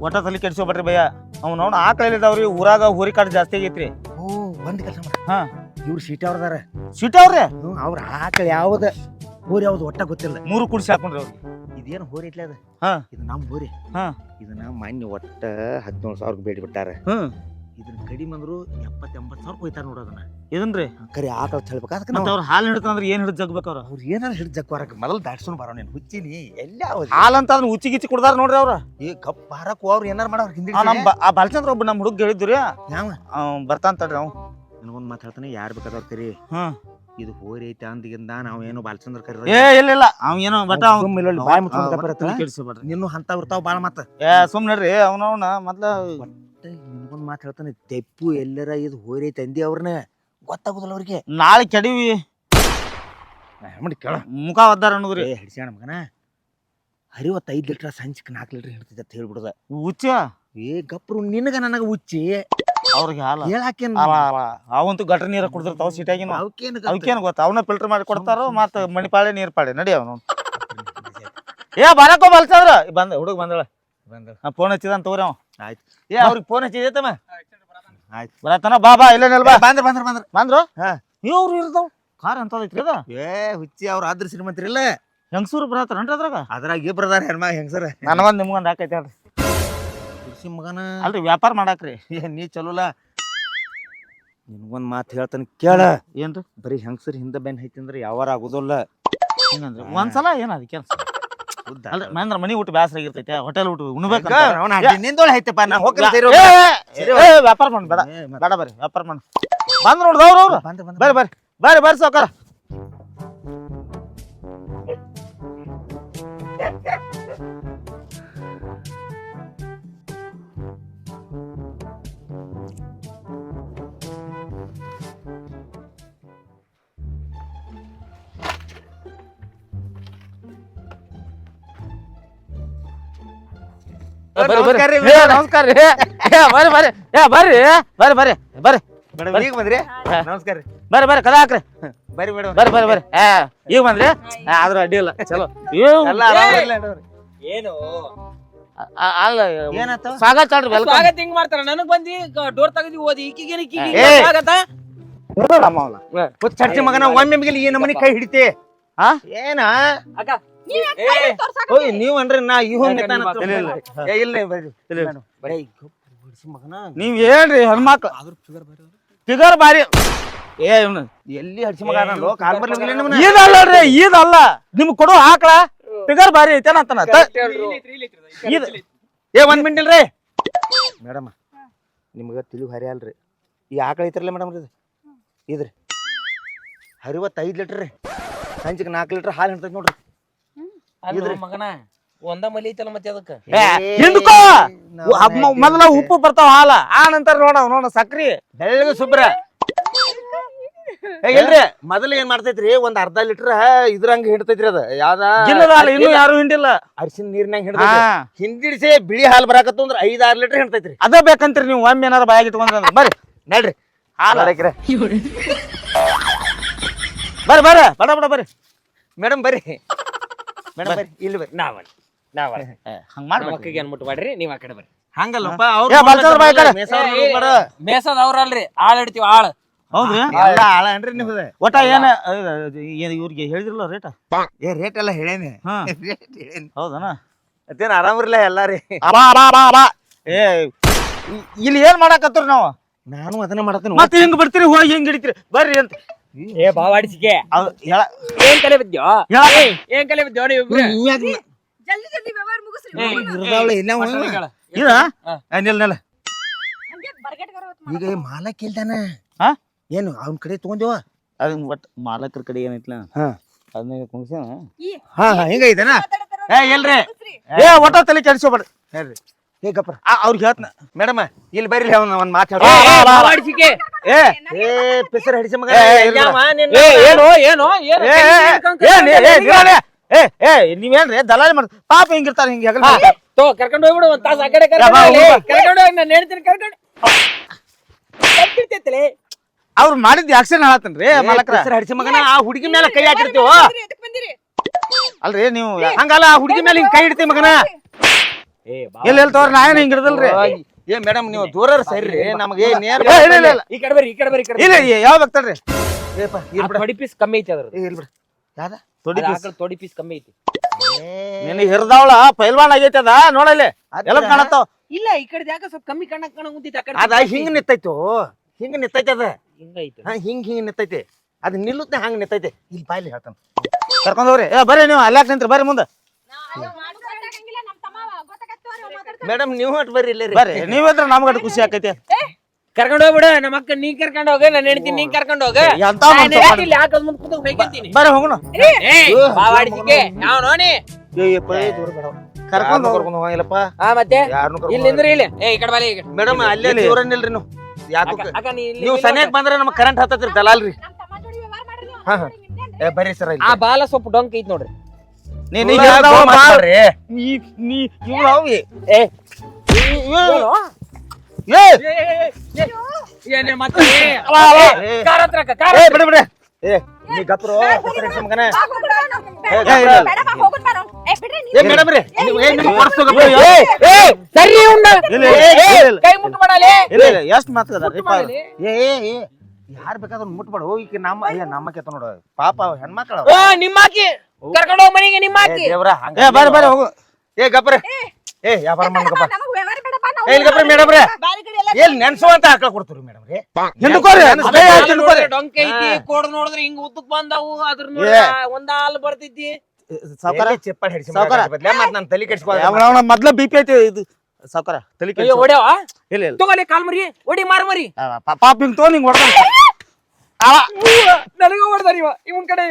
ಒಟ್ಟ ತಲೆ ಕೆಡ್ಸೋಬೇಡ್ರಿ ಭಯ್ಯ. ಅವ್ನು ನೋಡ್ ಆಕಳಿದಾವ್ರಿ ಊರಾಗ ಹೋರಿ ಕಾಡು ಜಾಸ್ತಿ ಆಗೈತ್ರಿ. ಓ ಒಂದ್ ಕೆಲಸ ಮಾಡ ಹಾ ಇವ್ರು ಸೀಟ್ ಅವ್ರದಾರ ಸಿಟಿ ಅವ್ರಿ ಅವ್ರ ಆಕಳ ಯಾವ್ದ ಹೋರಿ ಯಾವ್ದು ಒಟ್ಟ ಗೊತ್ತಿಲ್ಲ. 3 ಕುಡಿಸಿ ಹಾಕೊಂಡ್ರಿ ಅವ್ರಿಗೆ. ಇದೇನು ಹೋರಿ ಐತ್ಲ ಅದ ಹಾ ಇದು ನಮ್ ಹೋರಿ. ಹಾ ಇದನ್ನ ಮಾನ್ಯ ಒಟ್ಟ 17,000 ಬೇಡಿ ಬಿಟ್ಟಾರ. ಇದನ್ನ ಕಡಿಮೆ ಅಂದ್ರು 70-80,000 ಹೋಯ್ತಾರ ನೋಡೋದನ್ನ. ಇದನ್ರಿ ಕರಿ ಆಕಳ ಹೇಳ್ಬೇಕು ಅದಕ್ಕೆ ಮತ್ತೆ ಅವ್ರ ಹಾಲು ಹಿಡ್ತಂದ್ರೆ ಏನ್ ಹಿಡಿದು ಜಗ್ಬೇಕು ಅವ್ರ. ಅವ್ರು ಏನಾರ ಹಿಡಿದು ಜಗ್ವಾರಕ್ಕೆ ಮೊದಲು ದಾಟ್ಸ್ಕೊಂಡು ಬರೋ ನೀನು ಹುಚ್ಚಿನಿ ಎಲ್ಲ ಹಾಲ್ ಅಂತ ಅದನ್ನ ಉಚ್ಚಿ ಕುಡ್ದಾರ ನೋಡ್ರಿ ಅವ್ರ. ಈ ಕಪ್ ಬಾರಕ್ ಅವ್ರು ಏನಾರ ಮಾಡೋರು ಹಿಂದಿ ಆ ಬಾಲಚಂದ್ರ ಒಬ್ಬ ನಮ್ ಹುಡುಗ ಹೇಳಿದ್ರಿ ಯಾವ ಬರ್ತಾಂತಡ್ರಿ ಅವ್. ನನಗೊಂದು ಮಾತು ಹೇಳ್ತಾನೆ ಯಾರು ಬೇಕಾದವ್ರು ಕರಿ ಇದು ಹೋರಿ ಐತೆ ಅಂದಿಗಿಂದ ನಾವು ಏನು ಬಾಲಚಂದ್ರ ಕರಿ ಇಲ್ಲ ಅವ್ ಏನೋ ಬಟ್ ಬಾಯ್ ಮುಚ್ಚಿಡ್ಬೇಡ್ರಿ. ನಿನ್ನೂ ಅಂತ ಇರ್ತಾವ ಬಾಳ ಮತ್ತ ಸುಮ್ ನಡ್ರಿ ಅವನವನ ಮೊದ್ಲ. ನಿನ್ಗೊಂದ್ ಮಾತು ಹೇಳ್ತಾನೆ ತೆಪ್ಪು ಎಲ್ಲರ ಇದು ಹೋರಿ ಐತೆ ಅಂದಿ ಅವ್ರನ್ನ ಗೊತ್ತಾಗುದಿಲ್ಲ ಅವ್ರಿಗೆ. ನಾಳೆ ಕೆಡವಿ ಕೇಳ ಮುಖ ಒದ್ದಾರ ಅನ್ನೋದ್ರಿ. ಹಿಡ್ಸ್ಯಾಣ ಮಗನ ಹರಿವತ್ತು 5 ಲೀಟರ್ ಸಂಚಿಕ್ 4 ಲೀಟರ್ ಹಿಡ್ತಿದ್ದ ಅಂತ ಹೇಳ್ಬಿಡುದ. ಹುಚ್ಚ ಗಪ್ರು ನಿನಗ ನನಗ ಹುಚ್ಚಿ ಅವ್ರಿಗೆ ಹಾಲ ಹೇಳಾಕೇನ್ ಅವಂತೂ ಗಟ್ರ ನೀರ ಕುಡಿದಿರ್ತಾವ ಸಿಟಿಯಾಗಿನ. ಅವಕ್ಕೇನು ಗೊತ್ತ ಅವನ್ನ ಫಿಲ್ಟರ್ ಮಾಡಿ ಕೊಡ್ತಾರೋ ಮತ್ತ ಮಣಿಪಾಳೆ ನೀರ್ ಪಾಳೆ ನಡಿ ಅವನು. ಬರಕೋ ಬಲ್ಸದ್ರ ಬಂದ ಹುಡುಗ ಬಂದಳ ಫೋನ್ ಹಚ್ಚಿದ ಅಂತ ತಗೋರಿ ಅವ. ಆಯ್ತು ಅವ್ರಿಗೆ ಫೋನ್ ಹಚ್ಚಿದೈತಮ್ಮ. ಆಯ್ತು ಬರತನ ಬಾ ಇಲ್ಲೇ ನೆಲ್ ಬಾ. ಬಂದ್ರು ಇವ್ರು ಇರ್ತಾವ ಕಾರ್ ಅಂತದೈತ್ರಿ ಅದ. ಹುಚ್ಚಿ ಅವ್ರ ಆದ್ರ ಶ್ರೀಮಂತರಿಲ್ಲ ಹೆಂಗಸೂರು ಬರತಾರನ್ರಿ ಅದ್ರಾಗ ಇಬ್ರದಾರ ಹೆಣ್ಮ ಹೆಂಗಸರ. ನನಗೊಂದ್ ನಿಮ್ಗೊಂದ್ ಹಾಕೈತಿ ಹೇಳ್ರಿ ಮಗನ ಅಲ್ರಿ ವ್ಯಾಪಾರ ಮಾಡಾಕ್ರಿ. ನೀ ಚಲೋಲ ನಿನ್ಗೊಂದ್ ಮಾತು ಹೇಳ್ತಾನೆ ಕೇಳ. ಏನ್ರಿ ಬರೀ ಹೆಂಗಸರ್ ಹಿಂದ ಬೆನ್ ಐತಿ ಅಂದ್ರೆ ಯಾವಾರ ಆಗುದಲ್ಲ. ಹಿಂಗಂದ್ರಿ ಒಂದ್ಸಲ ಏನದ ಕೆಲ್ಸ ಅಲ್ರಿ ಮಹೇಂದ್ರ ಮನಿ ಊಟ ಬ್ಯಾಸರ ಆಗಿರ್ತೈತೆ ಹೋಟೆಲ್ ಊಟ ಉಣ್ಬೇಕು. ನಿಂದೋಳ ಐತಪ್ಪ ನಾ ವ್ಯಾಪಾರ ಮಾಡ್ ಬೇಡ ಬೇಡ ಬರ್ರಿ ವ್ಯಾಪಾರ ಮಾಡ. ಬಂದ್ ನೋಡ್ದವ್ರ ಅವ್ರು ಬರ್ರಿ ಸಾವ್ಕಾರ. ನಮಸ್ಕಾರ ರೀ ಬರ್ರಿ ಈಗ ಬಂದ್ರಿ ನಮಸ್ಕಾರ ಬರ್ರಿ ಕದ ಹಾಕ್ರಿ ಬರ್ರಿ ಮೇಡಮ್ ಬರ್ರಿ ಈಗ ಬಂದ್ರಿ ಆದ್ರೂ ಅಡ್ಡಿ ಇಲ್ಲ ಚಲೋ. ಏನು ಅಲ್ಲ ಏನಾತ ಸ್ವಾಗತ ಅಲ್ರಿ ವೆಲ್ಕಮ್. ಸ್ವಾಗತ ಹಿಂಗ್ ಮಾಡ್ತಾರ ನನಗ್ ಬಂದಿ ಡೋರ್ ತಗದಿ ಓದಿ ಈಕಿಗೇನು ಸ್ವಾಗತ ಚರ್ಚೆ ಮಗನ ಒಮ್ಮೆ ಈ ನಮ್ಮನಿ ಕೈ ಹಿಡಿತೆ ಏನ ಅಕ್ಕ ಓಯ್ ನೀವ್ ಅನ್ರಿ ನಾ ಮಗನ ನೀವ್ ಏನ್ರಿ ಹೆಣ್ಮಕ್ಳು ಫಿಗರ್ ಬಾರಿ ಎಲ್ಲಿ ಹಡ್ಸಿ ಮಗ ಇದಲ್ರಿ ಇದಲ್ಲ ನಿಮ್ ಕೊಡು ಹಾಕ್ಳ ಫಿಗರ್ ಬಾರಿ ಐತೇನಂತಾನ. 1 ಮಿನಿಟ್ ಇಲ್ರಿ ಮೇಡಮ್ ನಿಮ್ಗ ತಿಳಿವು ಹರಿ ಅಲ್ರಿ ಈ ಆಕಳ ಐತ್ರಲ್ಲ ಮೇಡಮ್ ಇದ್ರಿ 65 ಲೀಟರ್ ರೀ ಸಂಜಿಗೆ 4 ಲೀಟರ್ ಹಾಲು ಹಿಡ್ತೈತಿ ನೋಡ್ರಿ. ಮಗನ ಒಂದ ಮಲಿ ಐತಲ್ಲ ಮತ್ತೆ ಅದಕ್ಕ ಹಿಂಡ್ಕೋ ಮೊದಲ ಉಪ್ಪು ಬರ್ತಾವ ಹಾಲ ಆ ನಂತರ ನೋಡ ಸಕ್ರಿ ಬೆಳ್ಳಗ ಸುಬ್ರ ಇಲ್ರಿ ಮೊದಲು ಏನ್ ಮಾಡ್ತೈತ್ರಿ ಒಂದ್ ಅರ್ಧ ಲೀಟರ್ ಇದ್ರಂಗ ಹಿಡ್ತೈತ್ರಿ ಅದ ಯಾವ್ದ ಇನ್ನು ಯಾರು ಹಿಂಡಿಲ್ಲ ಅರಿಶಿನ ನೀರ್ನಾಗ ಹಿಡ್ದ ಹಿಂದಿಡಿಸಿ ಬಿಳಿ ಹಾಲು ಬರಾಕತ್ತು ಅಂದ್ರ 5-6 ಲೀಟರ್ ಹಿಡ್ತೈತ್ರಿ. ಅದ ಬೇಕಂತ್ರಿ ನೀವು ಒಮ್ಮೆ ಏನಾರ ಬಾಯಾಗಿ ಇಟ್ಕೊಂಡ್ರ ಬರ್ರಿ ನಡ್ರಿ ಹಾಲು ಬರ್ರಿ ಬಡ ಬರ್ರಿ ಮೇಡಮ್ ಬರ್ರಿ ಇಲ್ಲಿ ಬರ್ರಿ ನಾವ್ ಹಂಗ ಮಾಡ್ಬೇಕು. ಮಕ್ಕಳಿಗೆ ಅನ್ಬಿಟ್ಟು ಮಾಡ್ರಿ ನೀವ್ ಆ ಕಡೆ ಬರ್ರಿ. ಹಂಗಲ್ಲಪ್ಪ ಮೇಸದ್ ಅವ್ರಲ್ರಿ ಆಳ್ ಹಿಡ್ತೀವಿ ಆಳ್. ಹೌದ್ರಿ ಆಳ ಅನ್ರಿ ನೀವು ಒಟ್ಟ ಏನ ಇವ್ರಿಗೆ ಹೇಳಿದ್ರಲ್ಲ ರೇಟ ರೇಟ್ ಎಲ್ಲ ಹೇಳೇನಿ ಹೌದನ ಮತ್ತೇನ್ ಆರಾಮ್ರಿಲ್ಲ ಎಲ್ಲಾರಿ. ಇಲ್ಲಿ ಏನ್ ಮಾಡಾಕತ್ರಿ ನಾವು ನಾನು ಅದನ್ನ ಮಾಡತ್ತೀನಿ ಮತ್ತೆ ಹಿಂಗ್ ಬಿಡ್ತೀರಿ ಹೋಗಿ ಹಿಂಗ್ ಹಿಡಿತೀರಿ ಬರ್ರಿ ಅಂತ ಬಾವಾಡಿಸಿಕೆ ಏನ್ ಕಲೆ ಬಿದ್ದ್ಯೋ ಏನ್ ಕಲೆ ಬಿದ್ದ್ಯೋ ನೀವು ಈಗ ಮಾಲ ಕೇಳ್ತಾನ ಏನು ಅವ್ನ ಕಡೆ ತಗೊಂದೇವ ಅದ್ ಒಟ್ ಮಾಲಕರ ಕಡೆ ಏನೈತ್ಲ ಅದನ್ನ ಕುಂಗ್ಸ್ಯಾನ ಹಿಂಗೈತನ ಎಲ್ರಿ ಒಟ್ಟ ತಲೆ ಕೆಡಿಸ್ಕೋಬೇಡ್ರಿ ಹೇಳ್ರಿ ಹೇಗಪ್ಪ ಅವ್ರಿಗೆ ಹೇಳ್ತನ ಮೇಡಮ್ ಇಲ್ಲಿ ಬರ್ರಿ ಅವ್ನ ಒಂದ್ ಮಾತು ಬಾವಾಡಿಸಿಕೆ ಪೆಸರ್ ಹಡಿಸಿ ಮಗ ಏನು ನೀವೇನ್ರಿ ದಲಾಳಿ ಮಾಡ ಪಾಪ ಹಿಂಗಿರ್ತಾರ ಹಿಂಗ ಕರ್ಕೊಂಡು ಹೋಗ್ಬಿಡು ಒಂದ್ ತಾಸ ಆ ಕಡೆ ಕರ್ಕೊಂಡು ಹೋಗಿ ನಾನು ಹೇಳ್ತೀನಿ ಕರ್ಕೊಂಡು ಅವ್ರು ಮಾಡಿದ್ ಆಕ್ಷನ್ ಹೇಳತ್ತನ್ರಿ ಮಾಲಕರ ಹಡಿಸಿ ಮಗನ ಆ ಹುಡುಗಿ ಮೇಲೆ ಕೈ ಹಾಕಿರ್ತೀವ ಅಲ್ರಿ ನೀವು ಹಂಗಲ್ಲ ಆ ಹುಡುಗಿ ಮೇಲೆ ಹಿಂಗ್ ಕೈ ಹಿಡ್ತೀವಿ ಮಗನ ಎಲ್ಲಿ ಎಲ್ಲಿ ತೋರಿ ನಾ ಏನ್ ಹಿಂಗ್ ಹಿಡ್ದಲ್ರಿ ಏ ಮೇಡಮ್ ನೀವು ದೂರ ಸರಿ ನಮಗೆ ನೇರ ಇಲ್ಲ ಇಲ್ಲ ಇಲ್ಲ ಈ ಕಡೆ ಬರ್ರಿ ಈ ಕಡೆ ಬರ್ರಿ ಇಲ್ಲ ಯಾವ ಬೇಕಾದ್ರಿ ಏಪ್ಪ ಇರ್ಲಿ ಬಿಡ ತೊಡಿ ಪೀಸ್ ಕಮ್ಮಿ ಐತಿ ಅದ್ರ ಇರ್ಲಿ ಬಿಡ ಯಾವ್ದ ತೊಡಿ ತೊಡಿ ಪೀಸ್ ಕಮ್ಮಿ ಐತಿ ನಿನಗೆ ಹಿರ್ದಾವಳ ಪೈಲ್ವಾನ್ ಆಗೈತಿ ಅದ ನೋಡಲ್ಲಿ ಎಲ್ಲ ಕಾಣತ್ತಾವ ಇಲ್ಲ ಈ ಕಡೆ ಯಾಕ ಸ್ವಲ್ಪ ಕಮ್ಮಿ ಕಾಣ ಕುಂತೈತಿ ಆ ಕಡೆ ಅದ ಹಿಂಗ್ ನಿತ್ತೈತು ಹಿಂಗ್ ನಿತ್ತೈತಿ ಅದ ಹಿಂಗೈತಿ ಹಿಂಗ್ ನಿತ್ತೈತಿ ಅದ್ ನಿಲ್ಲುತ್ತೆ ಹಂಗ್ ನಿತ್ತೈತಿ ಇಲ್ಲಿ ಬಾಯ್ಲಿ ಹೇಳ್ತಾನ ಕರ್ಕೊಂಡ್ ಹೋಗ್ರಿ ಬರ್ರಿ ನೀವು ಅಲ್ಲಾಕ್ ನಿಂತ್ರಿ ಬರ್ರಿ ಮುಂದೆ ಮೇಡಮ್ ನೀವು ಅಟ್ ಬರ್ರಿ ಇಲ್ಲೇ ಬರ್ರಿ ನೀವಿದ್ರೆ ನಮ್ಗಟ್ ಖುಷಿ ಆಕೈತಿ ಕರ್ಕೊಂಡ್ ಹೋಗ್ಬಿಡ ನಮ್ಮ ಅಕ್ಕ ನೀ ಕರ್ಕೊಂಡ್ ಹೋಗ ನಾನು ಹೆಣ್ತೀನಿ ನೀ ಕರ್ಕೊಂಡ್ ಹೋಗ ಎಂತ ಇಲ್ಲಿ ಯಾಕೆ ಮುಂದ್ ಕೂತು ಬೇಕಂತೀನಿ ಬರ್ರಿ ಹೋಗೋಣ ಬಾವಾಡಿಸಿಕೆ ಯಾವ ನೋಡಿ ಕರ್ಕೊಂಡು ಹೋಗಿಲ್ಲಪ್ಪ ಮತ್ತೆ ಯಾರನ್ನು ಇಲ್ಲಿ ನಿಂದ್ರಿ ಇಲ್ಲಿ ಈ ಕಡೆ ಬಾಲಿ ಮೇಡಮ್ ಅಲ್ಲೇ ದೂರನಿಲ್ರಿ ನೀವು ಯಾಕೆ ಅಕ್ಕ ನೀ ಇಲ್ಲಿ ನೀವು ಸನಿಯಾಗ ಬಂದ್ರೆ ನಮ್ಗೆ ಕರೆಂಟ್ ಹತ್ತತ್ರಿ ದಲಾಲ್ರಿ ಬರ್ರಿ ಸರ್ ಆ ಬಾಲ ಸ್ವಲ್ಪ ಡೊಂಕ್ ಐತಿ ನೋಡ್ರಿ ಏನೇ ಮತ್ತೆ ಕಾರ್ ಹತ್ರ ಅಕ್ಕ, ಕಾರ್ ಹತ್ರ. ಸರಿ ಇವ್ನ. ಕೈ ಮುಟ್ಟು ಮಾಡಲಿ ಎಷ್ಟ್ ಮಾತಾಡ ಯಾರ್ ಬೇಕಾದ್ರೂ ಮುಟ್ಬೇಡ ಹೋಗಿ ನಮ್ಮ ಕೆತ್ತ ನೋಡ ಪಾಪ ಹೆಣ್ಮಕ್ಳ ನಿಮ್ಮಾಕಿ ಕರ್ಕೊಂಡು ಹೋಗ್ ಮನೆಗೆ ನಿಮ್ಮಾಕಿ ದೇವ್ರ ಬರ್ರಿ ಬರ್ರಿ ಹೋಗು ಗಪ್ರ ವ್ಯಾಪಾರ ಮಾಡ್ಬೇಕಪ್ಪ ಗಪ್ರ ಮೇಡಮ್ರೆ ಎಲ್ಲಿ ನೆನ್ಸುವಂತ ಆಕಳ ಕೊಡ್ತೀರಿ ಮೇಡಮ್ ರೀ ಹಿಂಡ್ಕೋರಿ ಡೊಂಕ್ ಐತಿ ಕೋಡ್ ನೋಡಿದ್ರೆ ಹಿಂಗ್ ಉದ್ದಕ್ ಬಂದಾವು ಅದ್ರ ಒಂದ್ ಹಾಲ್ ಬರ್ತೈತಿ ಸಾವ್ಕಾರ ಚಿಪ್ಪಾಡ್ ಹಿಡಿಸಿ ಸಾವ್ಕಾರ. ಮತ್ ನಾನು ತಲೆ ಕೆಡ್ಸ್ಕೊ ಮೊದ್ಲ ಬಿಪಿ ಐತಿ ಇದು ಸಾವ್ಕಾರ ತಲೆ ಕೆಡ್ಸಿ ಹೊಡ್ಯಾವ ಇಲ್ಲ ಇಲ್ಲ ತಗೋಲಿ ಕಾಲ್ ಮರಿ ಹೊಡಿ ಮಾರ್ ಮರಿ ಪಾಪ ಹಿಂಗ್ ತಗೊಂಡ್ ಹಿಂಗ್ ಹೊಡ್ದ ನನಗೂ ಹೊಡ್ದಾರ ಇವ ಇವನ್ ಕಡೆ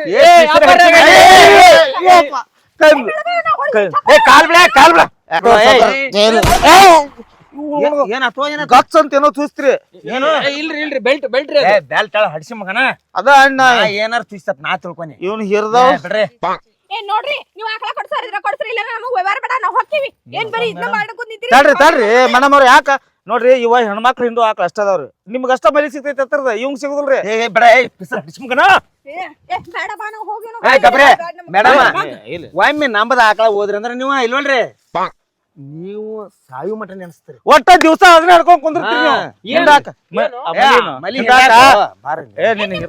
ಕಾಲ್ ಬಿಡ ಏನಾತೋ ಗಟ್ಸ್ ಅಂತ ಏನೋ ಚೂಸ್ತ್ರಿ ಏನು ಇಲ್ರಿ ಇಲ್ರಿ ಬೆಲ್ಟ್ ಬೆಲ್ಟ್ ರೀ ಬ್ಯಾಲ್ಟ್ ಹಡಿಸಿ ಮಗನ ಅದ ಅಣ್ಣ ಏನಾರ ತುಸ್ತತ್ ನಾ ತಿಳ್ಕೊನಿ ಇವ್ನು ಹಿರ್ದಾವ್ ಬಿಡ್ರಿ ನೋಡ್ರಿ ನೀವ್ ಆಕಳ ಕೊಡ್ಸಾರಿದ್ರ ಇಲ್ಲ ನಮಗ್ ವ್ಯವಹಾರ ಬೇಡ ನಾವ್ ಹೋಗ್ತೀವಿ ಏನ್ ಬರೀ ಇದನ್ನ ಮಾಡ್ಕೊಂಡ್ ನಿಂತಿರಿ ತಡ್ರಿ ಮೇಡಮ್ ಅವ್ರ ಯಾಕ ನೋಡ್ರಿ ಇವ ಹೆಣ್ಮಕ್ಳು ಹಿಂಡು ಆಕಳ ಅಷ್ಟ ಅದಾವ್ರಿ ನಿಮ್ಗ ಅಷ್ಟ ಮಲಿ ಸಿಗ್ತೈತಿ ಹತ್ರದ ಇವಂಗ್ ಸಿಗುದಿಲ್ರಿ ಬಿಡ ಪಿಸರ್ ಹಡಿಸಿ ಮಗನ ಬೇಡ ಬಾ ನಾವ್ ಹೋಗಿನೋ ಗಬ್ರೆ ಮೇಡಮ್ ಒಮ್ಮೆ ನಂಬದ ಆಕಳ ಹೋದ್ರಿ ಅಂದ್ರ ನೀವು ಇಲ್ವಲ್ರಿ ನೀವು ಸಾಯು ಮಟ ನೆನ್ಸ್ತೀರಿ ಒಟ್ಟ ದಿವಸ ಅದನ್ನ ಹಿಡ್ಕೊಂಡ್ ಕುಂದಿರ್ತೀರಿ ನೀವು ಹಿಂಡಾಕ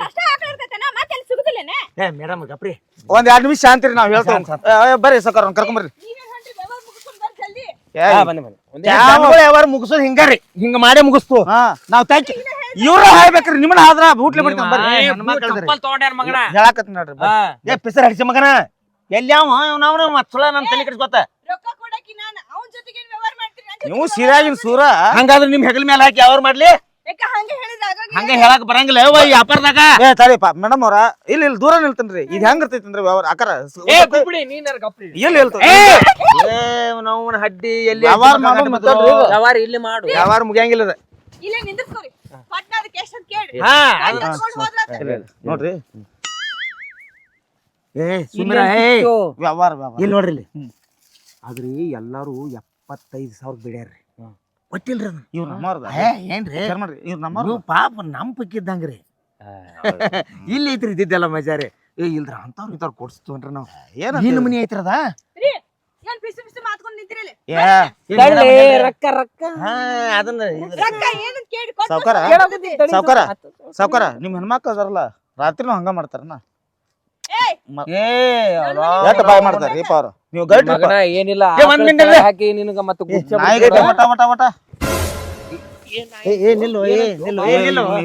ಅಷ್ಟ ಆಕಳ ಇರ್ತೈತೇನ ಮತ್ತೆ ಅಲ್ಲಿ ಸಿಗುದಿಲ್ಲೇನೆ ಮೇಡಮ್ ಗಪ್ರಿ ಒಂದ್ 2 ನಿಮಿಷ ಶಾಂತಿರಿ ನಾವ್ ಹೇಳ್ತೇವೆ ಬರ್ರಿ ಸಕರ್ ಕರ್ಕೊಂಬರ್ರಿ ನೀವೇ ಹೊಂಟ್ರಿ ವ್ಯವಹಾರ ಮುಗಿಸ್ಕೊಂಡ್ ಬರ್ ಜಲ್ದಿ ಯಾವಾರ ಮುಗಿಸೋದು ಹಿಂಗಾರಿ ಹಿಂಗ ಮಾಡೇ ಮುಗಿಸ್ತು ನಾವ್ ತಾಕಿ ಇವ್ರ ಹಾಯ್ಬೇಕ್ರಿ ನಿಮ್ಮನ್ನ ಆದ್ರ ಬೂಟ್ಲೆ ಬಿಡ್ತಾನ ಬರ್ರಿ ತಗೊಂಡ್ಯಾರ ಮಗನ ಹೇಳಾಕತ್ತೀನಿ ನೋಡ್ರಿ ಪಿಸರ್ ಹಡಿಸಿ ಮಗನ ಎಲ್ಲಿ ಅವನ ಮತ್ತೊಳ ನನ್ ತಲೆ ಕೆಡಿಸ್ಕೊತ ರೊಕ್ಕ ಕೊಡಕಿ ನಾನು ಅವನ ಜೊತೆಗೆ ವ್ಯವಹಾರ ಮಾಡ್ತೀನಿ ಅಂತ ನೀವು ಸೀರಾಗಿನ ಸೂರ ಹಂಗಾದ್ರೆ ನಿಮ್ ಹೆಗಲ ಮೇಲೆ ಹಾಕಿ ಅವ್ರ ಮಾಡ್ಲಿ ಯಾಕ ಹಂಗೆ ಹೇಳಿದಾಗ ಹಂಗ ಹೇಳಕ್ ಬರಂಗಿಲ್ಲ ವ್ಯಾಪಾರದಾಗ ತಡಿಪ್ಪ ಮೇಡಮ್ ಅವ್ರ ಇಲ್ಲಿ ಇಲ್ಲಿ ದೂರ ನಿಲ್ತನ್ರಿ ಇದು ಹೆಂಗ್ ಇರ್ತೈತಿ ಅಂದ್ರೆ ವ್ಯವಹಾರ ಆಕಾರ ಬಿಡಿ ನೀನಾರ ಗಪ್ರಿ ಎಲ್ಲಿ ಹೇಳ್ತ ನಾವು ಹಡ್ಡಿ ಎಲ್ಲಿ ವ್ಯವಹಾರ ಮಾಡೋದು ಮಾತಾಡ್ರಿ ವ್ಯವಹಾರ ಇಲ್ಲಿ ಮಾಡು ವ್ಯವಹಾರ ಮುಗಿಯಂಗಿಲ್ಲ ಅದ ಇಲ್ಲೇ ನಿಂದಿಸ್ಕೋರಿ ಪಟ್ನ ಅದಕ್ಕೆ ಎಷ್ಟಂತ ಕೇಳಿ ಹಾ ಕರ್ಕೊಂಡ್ ಹೋದ್ರ ನೋಡ್ರಿ ಸುಮ್ರ ವ್ಯವಹಾರ ಇಲ್ಲಿ ನೋಡ್ರಿ ಇಲ್ಲಿ ಆದ್ರಿ ಎಲ್ಲಾರು 75,000 ಬಿಡ್ಯಾರ್ರಿ ಒಟ್ಟಿಲ್ರಿ ಇವ್ರ ನಮ್ಮವ್ರದ ಏನ್ರಿ ಮಾಡ್ರಿ ಇವ್ರ ನಮ್ಮ ನೀವು ಪಾಪ ನಮ್ ಪಕ್ಕಿದ್ದಂಗ್ರಿ ಇಲ್ಲಿ ಐತ್ರಿ ಇದ್ದಿದ್ದೆಲ್ಲ ಮಜಾರಿ ಇಲ್ದ್ರ ಅಂತವ್ರ ಇಂತವ್ರ ಕೊಡ್ಸ್ತೇವನ್ರಿ ನಾವ್ ಏನ್ ಮನಿ ಐತ್ರದ ರೀ ಏನ್ ಪಿಸಿ ಪಿಸಿ ಮಾತ್ಕೊಂಡ್ ನಿಂತಿರಲಿ ರೊಕ್ಕ ರೊಕ್ಕ ಅದನ್ನ ರೊಕ್ಕ ಏನಂತ ಕೇಳಿ ಕೊಟ್ಟು ಸಾವ್ಕಾರ ಕೇಳೋದಿದ್ದಿ. ಸಾವ್ಕಾರ ನಿಮ್ ಹೆಣ್ಮಕ್ಳು ಅದಾರಲ್ಲ ರಾತ್ರಿನೂ ಹಂಗ ಮಾಡ್ತಾರನ ಎಷ್ಟ್ ಬಾಯ್ ಮಾಡ್ತಾರ್ರಿ ಅವ್ರು ನೀವು ಗೈಡ್ ಮಗನ ಏನಿಲ್ಲ ಒಂದ್ minute ಇರ್ರಿ. ಹಾಕಿ ನಿನಗ ಮತ್ತೆ ಗುಚ್ಚ ವಟ ವಟ ವಟ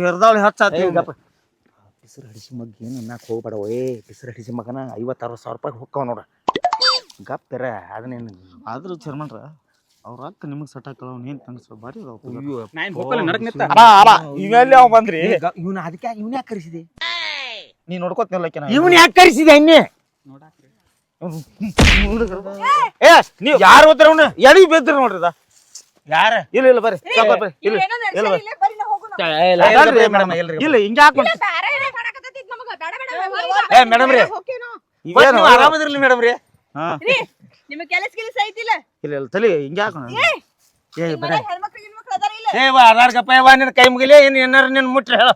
ಹಿರ್ದಾವಳಿ ಹಚ್ಚಾತಿ ಪಿಸರ್ ಹಡಿಸಿ ಮಗ್ ಏನು ಅನ್ನಕ್ ಹೋಗ್ಬೇಡ ಪಿಸರ್ ಹಡಿಸಿ ಮಗನ 50,000-60 ರೂಪಾಯಿ ಹೋಗ್ತಾವ ನೋಡ ಗಪ್ಪಿರ ಅದನ್ನೇನು ಆದ್ರೂ ಚರ್ಮನ್ರ ಅವ್ರ ಅಕ್ಕ ನಿಮಗ್ ಸಟ್ ಹಾಕಲ್ಲ ಏನ್ ತಂಗಿಸ್ರ ಬಾರಿ ಇವೆಲ್ಲಿ ಅವ್ ಬಂದ್ರಿ ಇವ್ನ ಅದಕ್ಕೆ ಇವ್ನ ಯಾಕೆ ಕರೆಸಿದೆ ನೀ ನೋಡ್ಕೋತಿಲ್ಲ ಇವ್ನ ಯಾಕೆ ಕರೆಸಿದೆ ಅನ್ನೆ ಏ ನೀವ್ ಯಾರು ಹೋದ್ರ ಅವ್ನ ಎಡಿ ಬಿದ್ರಿ ನೋಡ್ರಿ ಇದ ಯಾರ ಇಲ್ಲ ಇಲ್ಲ ಬರ್ರಿ ಸಾವ್ಕಾರ ಬರ್ರಿ ಇಲ್ಲ ಏನೋ ನಡ್ಸಲಿಲ್ಲ ಬರೀ ನಾ ಹೋಗೋಣ ಅದಾನ್ರಿ ಮೇಡಮ್ ಎಲ್ರಿ ಇಲ್ಲ ಹಿಂಗ ಯಾಕೆ ಇಲ್ಲ ಬೇರೆ ಏನೋ ಮಾಡಕತ್ತೈತಿ ನಮಗ ಬೇಡ ಬೇಡ ವ್ಯವಹಾರ ಮೇಡಮ್ ರೀ ಹೋಗ್ತೇನೋ ಇವೇನು ಆರಾಮದಿರ್ಲಿ ಮೇಡಮ್ ರೀ ಹಾ ರೀ ನಿಮ್ ಕೆಲಸ ಐತಿಲ್ಲ ಇಲ್ಲ ಇಲ್ಲ ತಲಿ ಹಿಂಗ ಯಾಕ ಹೆಣ್ಮಕ್ಳು ಗಿಣ್ಮಕ್ಳು ಅದಾರ ಇಲ್ಲ ಅದಾರ್ಗಪ್ಪ ನಿನ್ ಕೈ ಮುಗಿಲಿ ಏನ್ ಏನಾರ ನಿನ್ ಮುಟ್ರಿ ಹೇಳ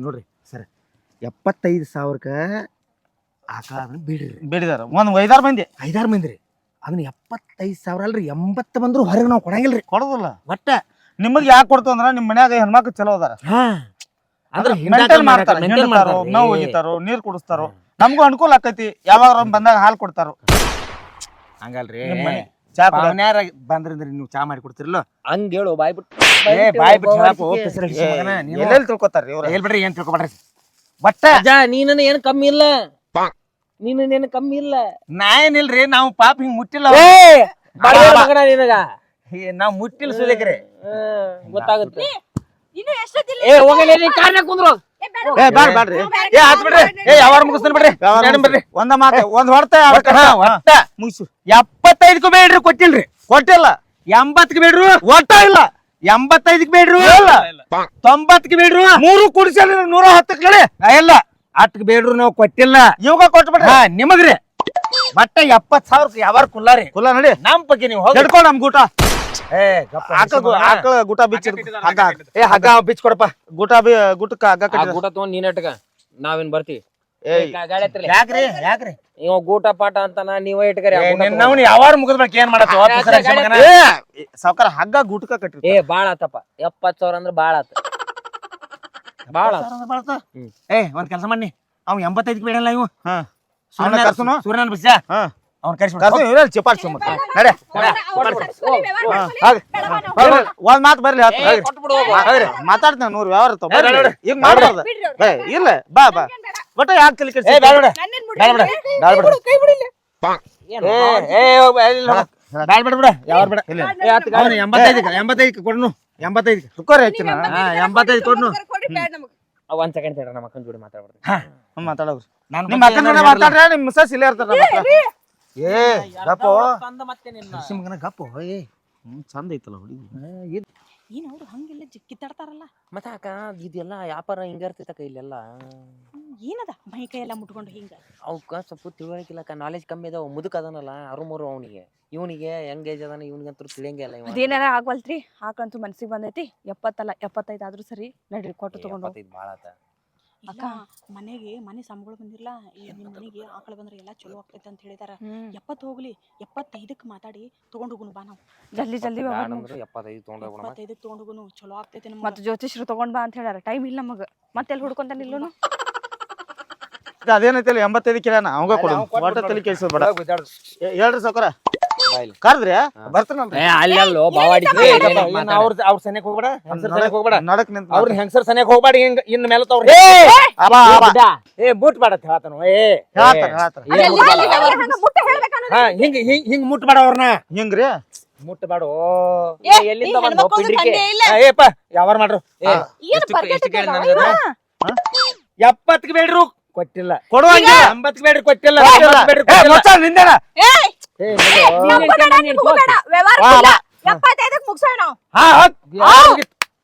ನೋಡ್ರಿ ಸರ್ 75,000ಕ್ಕ ಆಕಳ ಬಿಡ್ರಿ ಬೇಡಿದಾರ ಒಂದ್ 5-6 ಮಂದಿ 5-6 ಮಂದಿ ರೀ ಅದನ್ನ 75,000 ಅಲ್ರಿ 80 ಬಂದ್ರು ಹೊರಗೆ ನಾವು ಕೊಡಂಗಿಲ್ರಿ. ಕೊಡೋದಿಲ್ಲ. ಒಟ್ಟ ನಿಮಗೆ ಯಾಕೆ ಕೊಡ್ತು ಅಂದ್ರೆ ನಿಮ್ಮ ಮನ್ಯಾಗ ಹೆಣ್ಮಕ್ಳು ಚಲೋ ಅದಾರ. ಅಂದ್ರೆ ಮೇಂಟೈನ್ ಮಾಡ್ತಾರ, ಹಿಂಡ್ತಾರೋ, ಮೇವು ಒಗಿತಾರೋ, ನೀರ್ ಕುಡಿಸ್ತಾರೋ, ನಮಗೂ ಅನುಕೂಲ ಆಕೈತಿ. ಯಾವಾಗ ಬಂದಾಗ ಹಾಲು ಕೊಡ್ತಾರೋ. ಹಂಗಲ್ರಿ ಚಾ ಪವನ್ಯಾರ ಬಂದ್ರಂದ್ರಿ ನೀವು ಚಾ ಮಾಡಿ ಕೊಡ್ತಿರಲ್ಲ ಹಂಗ ಹೇಳು ಬಾಯ್ ಬಿಟ್ಟು ಎಲ್ಲೆಲ್ಲಿ ತಿಳ್ಕೊತಾರ್ರಿ ಇವ್ರ? ಹೇಳ್ಬಿಡ್ರಿ ಏನ್ ತಿಳ್ಕೊಬೇಡ್ರಿ. ಒಟ್ಟ ಅಜ್ಜ ನೀನ ಏನ್ ಕಮ್ಮಿ ಇಲ್ಲ, ನೀನೇನು ಕಮ್ಮಿ ಇಲ್ಲ. ನಾ ಏನಿಲ್ರಿ, ನಾವು ಪಾಪ ಹಿಂಗ್ ಮುಟ್ಟಿಲ್ಲ. ಮಗನ ನಿನಗ ನಾವ್ ಮುಟ್ಟಿಲ್ಲ ಸುಲಿಕ್ರಿ. ಗೊತ್ತಾಗುತ್ತೆ. ಇನ್ನು ಎಷ್ಟೊತ್ತಿಲ್ಲ ಏ ಹೋಗಲಿ ಕಾರ್ನ ಕುಂದ್ರು. ಬ್ಯಾಡ್ರಿ ಆತ್ ಬಿಡ್ರಿ. ಯಾವಾರ ಮುಗಿಸ್ತಾನೆ ಬಿಡ್ರಿ. ಬರ್ರಿ ಒಂದ ಮಾತ ಒಂದ್ ಹೊಡ್ತ ಒಟ್ಟ ಮುಗಿಸು. 75ಕ್ಕೂ ಬೇಡ್ರಿ, ಕೊಟ್ಟಿಲ್ರಿ. ಕೊಟ್ಟಿಲ್ಲ. 80ಕ್ಕೆ ಬೇಡ್ರು, ಒಟ್ಟ ಇಲ್ಲ. 85ಕ್ಕೆ ಬೇಡ್ರು, 90ಕ್ಕೆ ಬೇಡ್ರು, 3 ಕುಡಿಸಲಿ 110 ಕಡೆ ಇಲ್ಲ 8ಕ್ಕೆ ಬೇಡ್ರು ನಾವು ಕೊಟ್ಟಿಲ್ಲ. ಇವಾಗ ಕೊಟ್ಬಿಡ್ರಿ. ನಿಮಗ್ರಿ ಬಟ್ಟ 70,000 ಯಾವಾರ ಕುಲ್ಲಾರಿ. ಕುಲ್ಲ ನಡಿ ನಮ್ ಬಗ್ಗೆ ನೀವು ಹೋಗಿ ಹಿಡ್ಕೊ ನಮ್ ಗೂಟ. ಆಕಳ ಗುಟ ಬಿಚ್ಚ ಹಗ್ಗ ಹಗ್ಗ ಬಿಚ್ ಕೊಡಪ್ಪ. ಗುಟಕ್ಕ ಹಗ್ಗ ಕಟ್ಟಿ. ಗೂಟ ತಗೊಂಡ್ ನೀನ್ ಇಟ್ಕ, ನಾವೇನ್ ಬರ್ತೀವಿ. ಯಾಕ್ರಿ ಯಾಕ್ರಿ ಇವ ಗೂಟ ಪಾಠ ಅಂತಾನ, ನೀವ ಇಟ್ಕರಿ. ನಾವು ಯಾವಾರ ಮುಗಿದ ಬಳಕ ಏನ್ ಮಾಡತ್ತ ಸಾವ್ಕಾರ ಹಗ್ಗ ಗುಟಕ ಕಟ್ಟಿ. ಏ ಬಾಳ ಆತಪ್ಪ, 70,000 ಅಂದ್ರ ಬಾಳ ಆತ. ಬಾಳ ಒಂದ್ ಕೆಲಸ ಮಾಡಿ, ಅವ್ 85ಕ್ಕೆ ಬೇಡಲ್ಲ. ಇವು ಸೂರ್ಯನ ಬಿಸ ಅವ್ನ ಕರ್ಸಿ ಚಿಪಾಡ್ಸಿ ನಡೆ. ಒಂದ್ ಮಾತು ಬರ್ಲಿ ಮಾತಾಡ್ತೇನೆ. 100 ವ್ಯವಹಾರ ಇರ್ತಾವ. ಈಗ ಮಾಡ್ಬಾರ್ದ ಇಲ್ಲ. ಬಾ ಬಾ ಬಟ್ ಯಾಕೆ ತಲೆ ಕೆಡ್ಸಿ? ಬಿಡ ಯಾವಾರ ಬೇಡ. 85ಕ್ಕೆ ಕೊಡ್ನು. 85ಕ್ಕೆ ಸುಕ್ಕೋರಿ ಹೆಚ್ಚಿನ 85 ಕೊಡ್ನು. ಒಂದ್ ಸೆಕೆಂಡ್ ತಡ್ರಿ, ನಮ್ಮ ಅಕ್ಕನ ಜೋಡಿ ಮಾತಾಡ್ಬಿಡ್ತೀನಿ. ಮಾತಾಡೋರು ನಿಮ್ಮ ಅಕ್ಕನ ಜೊತೆ ಮಾತಾಡ್ರೆ ನಿಮ್ ಮಿಸಸ್ ಇಲ್ಲೇ ಇರ್ತಾರ. ಗಪ್ಪೋ ಮಗನ ಗಪ್ಪು. ಚಂದ ಐತಲ್ಲ ಹುಡುಗಿ. ಏನ್ ಅವ್ರು ಹಂಗೆಲ್ಲ ಕಿತ್ತಾಡ್ತಾರಲ್ಲ. ಮತ್ತ ಅಕ್ಕ ಇದೆಲ್ಲ ವ್ಯಾಪಾರ ಹಿಂಗ ಇರ್ತೈತಕ್ಕ ಇಲ್ಲೆಲ್ಲ. ಏನದ ಮೈ ಕೈ ಎಲ್ಲ ಮುಟ್ಕೊಂಡು ಹಿಂಗ? ಅವಕ್ಕ ಸ್ವಲ್ಪ ತಿಳುವಳಿಕಿಲ್ಲಕ್ಕ, ನಾಲೆಜ್ ಕಮ್ಮಿ ಅದಾವ. ಮುದುಕ್ ಅದನಲ್ಲ ಅರುಮರು ಅವನಿಗೆ, ಇವನಿಗೆ ಹೆಂಗ್ ಏಜ್ ಅದಾನ ಇವನಿಗಂತೂ ತಿಳಿಯಂಗೆ ಇಲ್ಲ. ಅದೇನಾರ ಆಗ್ವಲ್ತ್ರಿ, ಹಾಕಂತೂ ಮನ್ಸಿಗೆ ಬಂದೈತಿ. 70 ಅಲ್ಲ 75 ಆದ್ರೂ ಸರಿ ನಡ್ರಿ, ಕೊಟ್ಟು ತಗೊಂಡು. ಬಾಳ ಆತ ಅಕ್ಕ. ಮನೆ ಸಂಬಳ ಬಂದಿರ್ಲ, ನಿಮ್ ಮನೆಗೆ ಆಕಳ ಬಂದ್ರೆ ಎಲ್ಲಾ ಚಲೋ ಆಗ್ತೈತೆ ಅಂತ ಹೇಳಿದಾರ. 70 ಹೋಗ್ಲಿ, 75ಕ್ಕೆ ಮಾತಾಡಿ ತಗೊಂಡ್ ಹೋಗುನು ಬಾ. ನಾವು ಜಲ್ದಿ 75 ತಗೊಂಡ್ ಹೋಗುನು, ಚಲೋ ಆಗ್ತೈತೆ. ಮತ್ತೆ ಜ್ಯೋತಿಷ್ರು ತಗೊಂಡ್ ಬಾ ಅಂತ ಹೇಳ್ಯಾರ. ಟೈಮ್ ಇಲ್ಲ ನಮಗ. ಮತ್ತೆ ಎಲ್ಲಿ ಹುಡ್ಕೊಂತ ನಿಲ್ಲೋನು? ಅದೇನೈತಿಲ್ಲ 85 ಕಿಲೋನ ಅವಂಗ ಕೊಡು. ಒಟ್ಟ ತಲೆ ಕೆಲ್ಸದ ಬೇಡ. ಹೇಳ್ರಿ ಸಾವ್ಕಾರ ಕರ್ದ್ರಿ ಬರ್ತಾನಲ್ರಿ. ಅಲ್ಲೋ ಬಾವಾಡಿ ಅವ್ರ ಸನಿಯಕ್ ಹೋಗ್ಬೇಡ, ಹೋಗ್ಬೇಡ. ನಡಕ್ ನಿಂತ ಅವ್ರ ಹೆಂಗಸರ್ ಸನಿಯಕ್ ಹೋಗ್ಬೇಡ. ಹಿಂಗ ಇನ್ ಮೇಲೆ ಮುಟ್ ಬೇಡ ಹೇಳ್ತಾನ. ಹಿಂಗ ಹಿಂಗ ಮುಟ್ಬೇಡ ಅವ್ರನ್ನ. ಹಿಂಗ್ರಿ ಮುಟ್ಬೇಡ. ಎಲ್ಲಿಂದ ಯಾವಾರ ಮಾಡ್ರು. 70ಕ್ಕೆ ಬೇಡ್ರು, ಕೊಟ್ಟಿಲ್ಲ. ಕೊಡುವಂಗ 80ಕ್ಕೆ ಬೇಡ್ರಿ, ಕೊಟ್ಟಿಲ್ಲ. ನಿಂದೇನ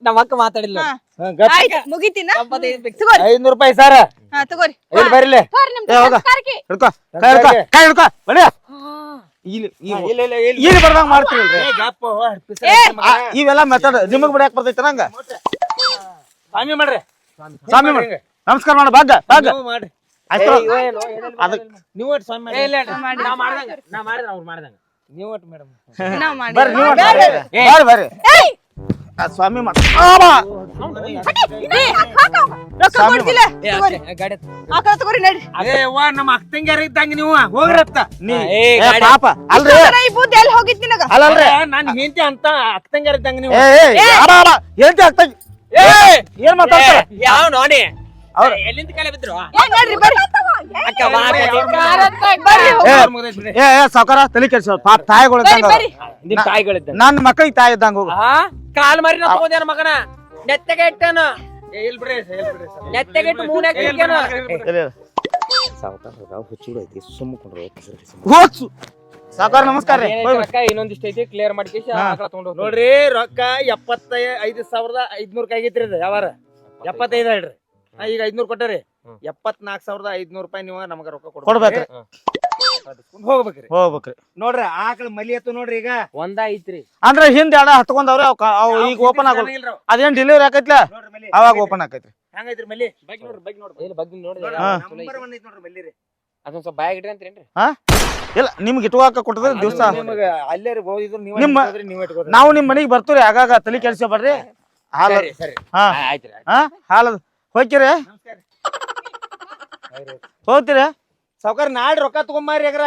ನಮ್ಮ ಅಕ್ಕ ಮಾತಾಡಿಲ್ಲ. 500 ರೂಪಾಯಿ ಸರ್. ಬರ್ಲಿ ಇಲ್ಲಿ ಬರ್ದಂಗ ಮಾಡ್ತೀರಲ್ರಿ. ಇವೆಲ್ಲ ಮೆಥಡ್ ನಿಮಗ್ ಬಿಡಾಕ್ ಬರ್ತೈತೆ ನಂಗ. ಸ್ವಾಮಿ ಮಾಡ್ರಿ, ಸ್ವಾಮಿ ಮಾಡ್ರಿ, ನಮಸ್ಕಾರ ಮಾಡ ಬಾಗ ಬಾಗ ಮಾಡ್ರಿ. ನೀವು ಸ್ವಾಮಿ ನೀವು ಮೇಡಮ್ ಬರ್ರಿ ಬರ್ರಿ ಸ್ವಾಮಿ ನಮ್ಮ ಅಕ್ಕಂಗ್ಯಾರ ಇದ್ದಂಗ ನೀವು ಹೋಗ್ರತ್ತ. ಪಾಪ ಅಲ್ರಿ ಅಲ್ಲಲ್ರಿ ನಾನ್ ಹೆಂಡತಿ ಅಂತ ಅಕ್ಕಂಗ್ಯಾರ ಇದ್ದಂಗ ನೀವು ಹೇಳ್ತಿ ಆಗ್ತ ಏನ್ ಮಾತಾಡ್ತಾರ ಯಾವ ನೋಡಿ ಅವ್ರ ಎಲ್ಲಿಂದ ಕಲೆ ಬಿದ್ರು ಸಾವ್ಕಾರ ತಲೆ ಕೆಡ್ಸ ಪಾಪ ತಾಯಿಗಳು ನಿಮ್ ತಾಯಿಗಳಿದ್ದ ನನ್ನ ಮಕ್ಕಳಿಗೆ ತಾಯಿ ಇದ್ದಂಗ ಹೋಗು. ಕಾಲ್ ಮರಿನ ತಗೋದೇನ ಮಗನ ನೆತ್ತಗೆ ಇಟ್ಟನು ನೆತ್ತಗೆ ಇಟ್ಟು ಹೋಗ್ಸು ಸಾವ್ಕಾರ ನಮಸ್ಕಾರ ರೀ. ಇನ್ನೊಂದಿಷ್ಟ ಐತಿ ಕ್ಲಿಯರ್ ಮಾಡಿ ತಗೊಂಡು ನೋಡ್ರಿ. ರೊಕ್ಕ 75,500 ಆಗೈತ್ರಿ. ಇದು ಯಾವಾರ 75 ಹೇಳ್ರಿ. ಈಗ 500 ಕೊಟ್ಟರಿ. 74,500 ರೂಪಾಯಿ ನೀವು ನಮಗ ರೊಕ್ಕ ಕೊಡ್ಬೇಕ್ರಿ. ಹೋಗ್ಬೇಕ್ರಿ ಹೋಗ್ಬೇಕ್ರಿ. ನೋಡ್ರಿ ಆಕಳ ಮಲಿ ಎತ್ತು ನೋಡ್ರಿ. ಈಗ ಒಂದ ಐತ್ರಿ ಅಂದ್ರೆ ಹಿಂದ್ ಎಡ ಹತ್ಕೊಂಡವ್ರಿ ಅವ್ ಈಗ ಓಪನ್ ಆಗ ಅದೇನ್ ಡೆಲಿವರಿ ಆಕೈತ್ಲ ಅವಾಗ ಓಪನ್ ಆಕೈತ್ರಿ. ಹೆಂಗೈತ್ರಿ ಮಲಿ? ಬಗ್ಗೆ ನೋಡ್ರಿ ಬಗ್ಗೆ ನೋಡಿ ನಂಬರ್ 1 ಐತಿ ನೋಡ್ರಿ ಮಲ್ಲಿ ರೀ. ಅದೊಂದ್ ಸ್ವಲ್ಪ ಬಾಯಾಗ ಇಡ್ರಿ ಅಂತೀರೇನ್ರಿ? ಇಲ್ಲ ನಿಮ್ಗೆ ಇಟ್ಕೋಕ ಕೊಟ್ಟದ್ರೆ ದಿವಸ ನಿಮಗೆ ಅಲ್ಲೇ ಹೋಗಿದ್ರು ನೀವೇ ಇಟ್ಕೋದ್ರಿ. ನಾವು ನಿಮ್ ಮನಿಗೆ ಬರ್ತೀವಿ ಆಗಾಗ ತಲೆ ಕೆಲ್ಸ ಬರ್ರಿ ಹಾಲು ಸರಿ ಸರಿ ಹಾ ಆಯ್ತ್ರಿ ಹಾ ಹಾಲು ಹೋಗ್ತೀರಿ ಹೋಗ್ತೀರಿ ಸಾವ್ಕಾರ ನಾಳೆ ರೊಕ್ಕ ತಗೊಂಬಾರಿ ಅಗ್ರ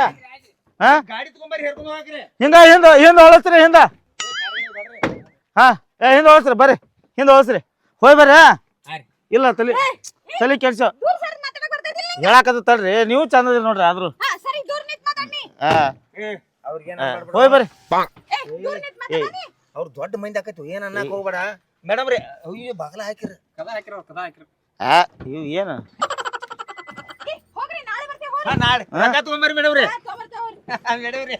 ಹಾ ಗಾಡಿ ತಗೊಂಬಾರಿ ಹೇರ್ಕೊಂಡು ಹೋಗ್ರಿ. ಹಿಂದ ಹಿಂದ ಹೊಳಸ್ರಿ ಹಿಂದ ಹಾ ಹಿಂದ ಹೊಳಸ್ರಿ ಬರ್ರಿ ಹಿಂದ ಹೊಳಸ್ರಿ ಹೋಯ್ ಬರ್ರಿ ಇಲ್ಲ ತಲೆ ಕೆಲ್ಸ ಹೇಳಾಕತ್ತ ತಡ್ರಿ ನೀವು ಚಂದದಿ ನೋಡ್ರಿ ಆದ್ರೂ ಹೋಯ್ ಬರ್ರಿ ಅವ್ರ ದೊಡ್ಡ ಮಂದಿ ಆಕೈತಿ ಏನ್ ಅನ್ನಕ್ ಹೋಗ್ಬೇಡ ಮೇಡಮ್ ರೀ ಅಯ್ಯೋ ಬಾಗಲ ಹಾಕಿರಿ ಇವ್ ಏನು ನಾಳೆ ರೊಕ್ಕ ತಗೊಂಬಾರಿ ಮೇಡಮ್ ರೀ ಮೇಡಮ್ ರೀ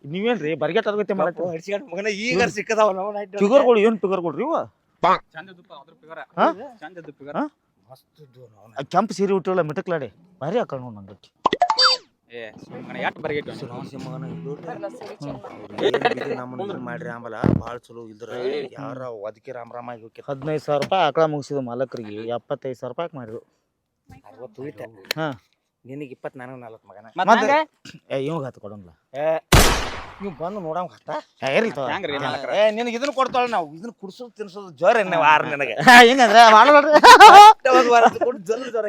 ನೀವೇನ್ರಿ ಬರ್ಗೆಟ್ ಅದ್ಗತಿ ಮಾಡತ್ತಿ ಹಡ್ಸಿಕೊಂಡು ಮಗನ ಈಗ ಸಿಕ್ಕದಾವ ನಾವು ಫಿಗರ್ಗಳು ಏನ್ ಫಿಗರ್ಗಳು ಇವ ಮಸ್ತ್ ಇದ್ವು ನಾವು ಕೆಂಪು ಸೀರೆ ಉಟ್ಟಿವಲ್ಲ ಮಿಟಕ್ಲಾಡಿ ಭಾರಿ ಹಾಕ ನೋಡ್ ನಂಗೆ ನಮ್ಮನ್ನ ಮಾಡ್ರಿ ಆಮೇಲೆ ಭಾಳ ಚಲೋ ಇಲ್ದ್ರ ಯಾರ ಅದಕ್ಕೆ ರಾಮ ಆಗಿ ಹೋಗಿ 15,000 ರೂಪಾಯಿ ಆಕಳ ಮುಗಿಸಿದ ಮಾಲಕರಿಗೆ 75,000 ರೂಪಾಯಿ ಮಾಡಿದ್ವು 60 ಉಳಿತ ಹಾ ನಿನಗೆ 20 ನನಗೆ 40 ಮಗನ ಮತ್ತೆ ಇವಾಗ ಹತ್ತು ಕೊಡೋಲ್ಲ ನೀವು ಬಂದು ನೋಡಂಗ ಹತ್ತ ನಿನಗೆ ಇದನ್ನ ಕೊಡ್ತಾಳ ನಾವು ಇದನ್ನ ಕುಡ್ಸೋದು ತಿನ್ಸೋದು ಜ್ವರ ಎಣ್ಣೆ ವಾರ ನನಗೆ ಹೆಂಗಂದ್ರೆ ಮಾಡಬೇಡ್ರಿ ಜಲ್ ಜ್ವರ